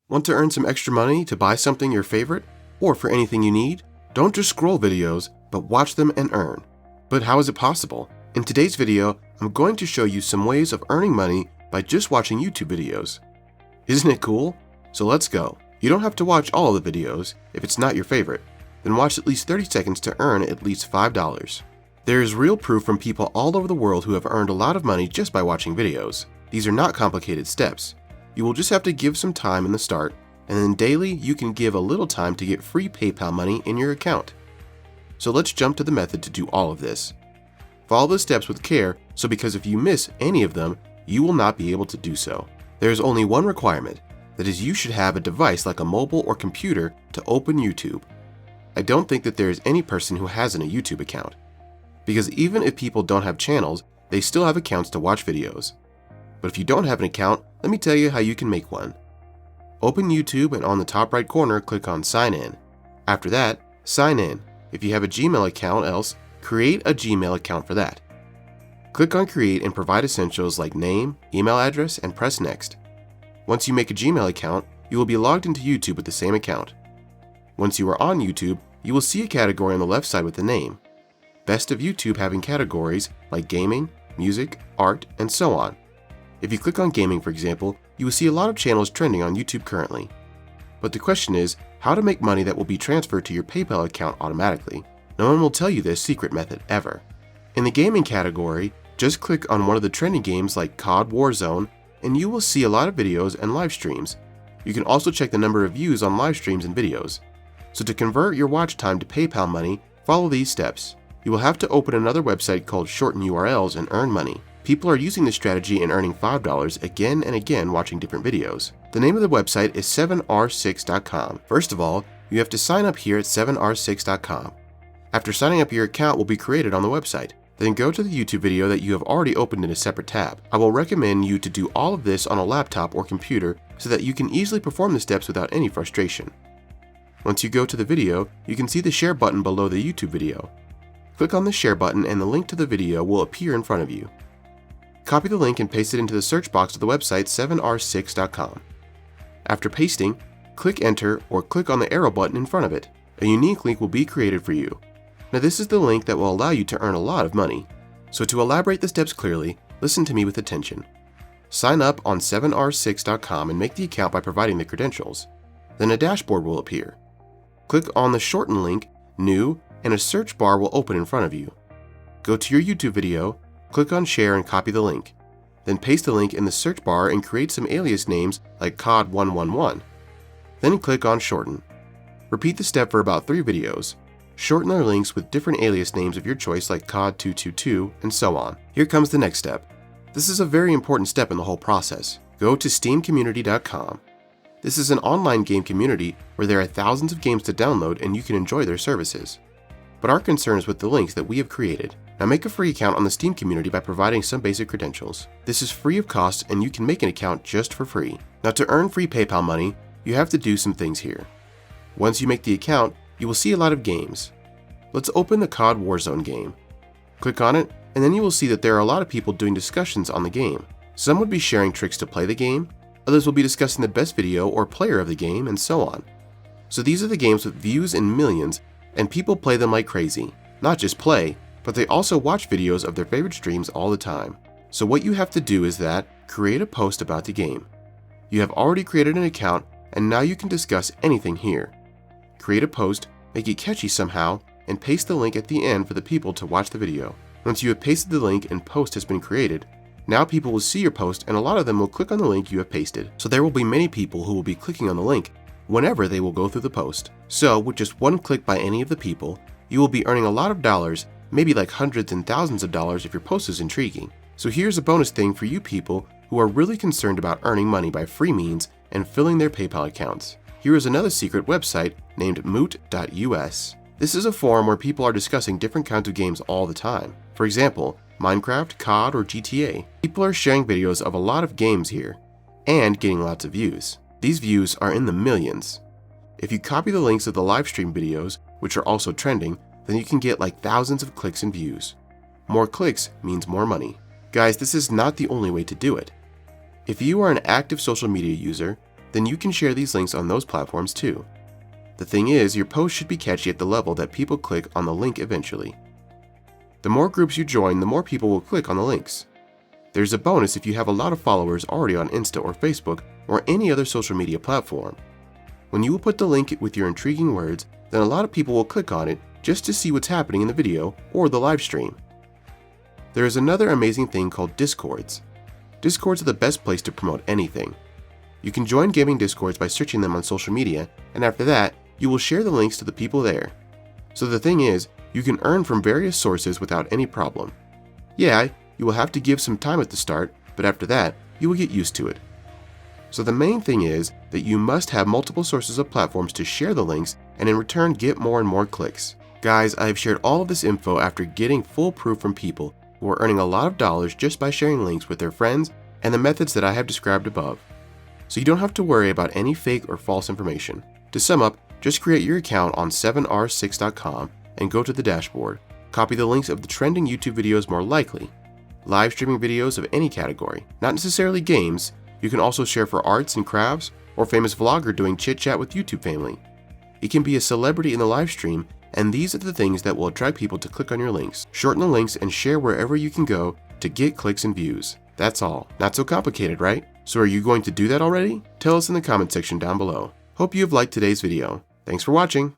Want to earn some extra money to buy something your favorite or for anything you need? Don't just scroll videos, but watch them and earn. But how is it possible? In today's video, I'm going to show you some ways of earning money by just watching YouTube videos. Isn't it cool? So let's go. You don't have to watch all of the videos if it's not your favorite. Then watch at least 30 seconds to earn at least $5. There is real proof from people all over the world who have earned a lot of money just by watching videos. These are not complicated steps. You will just have to give some time in the start, and then daily you can give a little time to get free PayPal money in your account. So let's jump to the method to do all of this. Follow the steps with care, because if you miss any of them, you will not be able to do so. There is only one requirement, that is you should have a device like a mobile or computer to open YouTube. I don't think that there is any person who hasn't a YouTube account. Because even if people don't have channels, they still have accounts to watch videos. But if you don't have an account, let me tell you how you can make one. Open YouTube and on the top right corner, click on Sign In. After that, sign in. If you have a Gmail account, else create a Gmail account for that. Click on Create and provide essentials like name, email address, and press Next. Once you make a Gmail account, you will be logged into YouTube with the same account. Once you are on YouTube, you will see a category on the left side with the name. Best of YouTube having categories like gaming, music, art, and so on. If you click on gaming, for example, you will see a lot of channels trending on YouTube currently. But the question is, how to make money that will be transferred to your PayPal account automatically. No one will tell you this secret method ever. In the gaming category, just click on one of the trending games like COD Warzone, and you will see a lot of videos and live streams. You can also check the number of views on live streams and videos. So to convert your watch time to PayPal money, follow these steps. You will have to open another website called Shorten URLs and earn money. People are using this strategy and earning $5 again and again watching different videos. The name of the website is 7r6.com. First of all, you have to sign up here at 7r6.com. After signing up, your account will be created on the website. Then go to the YouTube video that you have already opened in a separate tab. I will recommend you to do all of this on a laptop or computer so that you can easily perform the steps without any frustration. Once you go to the video, you can see the share button below the YouTube video. Click on the share button and the link to the video will appear in front of you. Copy the link and paste it into the search box of the website 7r6.com. After pasting, click enter or click on the arrow button in front of it. A unique link will be created for you. Now this is the link that will allow you to earn a lot of money. So to elaborate the steps clearly, listen to me with attention. Sign up on 7r6.com and make the account by providing the credentials. Then a dashboard will appear. Click on the shorten link, New, and a search bar will open in front of you. Go to your YouTube video, click on share and copy the link. Then paste the link in the search bar and create some alias names like COD111. Then click on shorten. Repeat the step for about 3 videos. Shorten their links with different alias names of your choice like COD222 and so on. Here comes the next step. This is a very important step in the whole process. Go to steamcommunity.com. This is an online game community where there are thousands of games to download and you can enjoy their services. But our concern is with the links that we have created. Now make a free account on the Steam community by providing some basic credentials. This is free of cost and you can make an account just for free. Now to earn free PayPal money, you have to do some things here. Once you make the account, you will see a lot of games. Let's open the COD Warzone game. Click on it and then you will see that there are a lot of people doing discussions on the game. Some would be sharing tricks to play the game, others will be discussing the best video or player of the game, and so on. So these are the games with views in millions, and people play them like crazy. Not just play, but they also watch videos of their favorite streams all the time. So what you have to do is that, create a post about the game. You have already created an account, and now you can discuss anything here. Create a post, make it catchy somehow, and paste the link at the end for the people to watch the video. Once you have pasted the link and post has been created, now people will see your post and a lot of them will click on the link you have pasted. So there will be many people who will be clicking on the link whenever they will go through the post. So with just one click by any of the people, you will be earning a lot of dollars, maybe like hundreds and thousands of dollars if your post is intriguing. So here's a bonus thing for you people who are really concerned about earning money by free means and filling their PayPal accounts. Here is another secret website named moot.us. This is a forum where people are discussing different kinds of games all the time. For example, Minecraft, COD, or GTA. People are sharing videos of a lot of games here and getting lots of views. These views are in the millions. If you copy the links of the live stream videos, which are also trending, then you can get like thousands of clicks and views. More clicks means more money. Guys, this is not the only way to do it. If you are an active social media user, then you can share these links on those platforms too. The thing is, your post should be catchy at the level that people click on the link eventually. The more groups you join, the more people will click on the links. There's a bonus if you have a lot of followers already on Insta or Facebook or any other social media platform. When you will put the link with your intriguing words, then a lot of people will click on it just to see what's happening in the video or the live stream. There is another amazing thing called Discords. Discords are the best place to promote anything. You can join gaming Discords by searching them on social media, and after that, you will share the links to the people there. So the thing is, you can earn from various sources without any problem. Yeah, you will have to give some time at the start, but after that, you will get used to it. So the main thing is that you must have multiple sources of platforms to share the links and in return get more and more clicks. Guys, I have shared all of this info after getting full proof from people who are earning a lot of dollars just by sharing links with their friends and the methods that I have described above. So you don't have to worry about any fake or false information. To sum up, just create your account on 7r6.com and go to the dashboard. Copy the links of the trending YouTube videos more likely. Live streaming videos of any category, not necessarily games. You can also share for arts and crafts or famous vlogger doing chit chat with YouTube family. It can be a celebrity in the live stream, and these are the things that will attract people to click on your links. Shorten the links and share wherever you can go to get clicks and views. That's all. Not so complicated, right? So are you going to do that already? Tell us in the comment section down below. Hope you have liked today's video. Thanks for watching.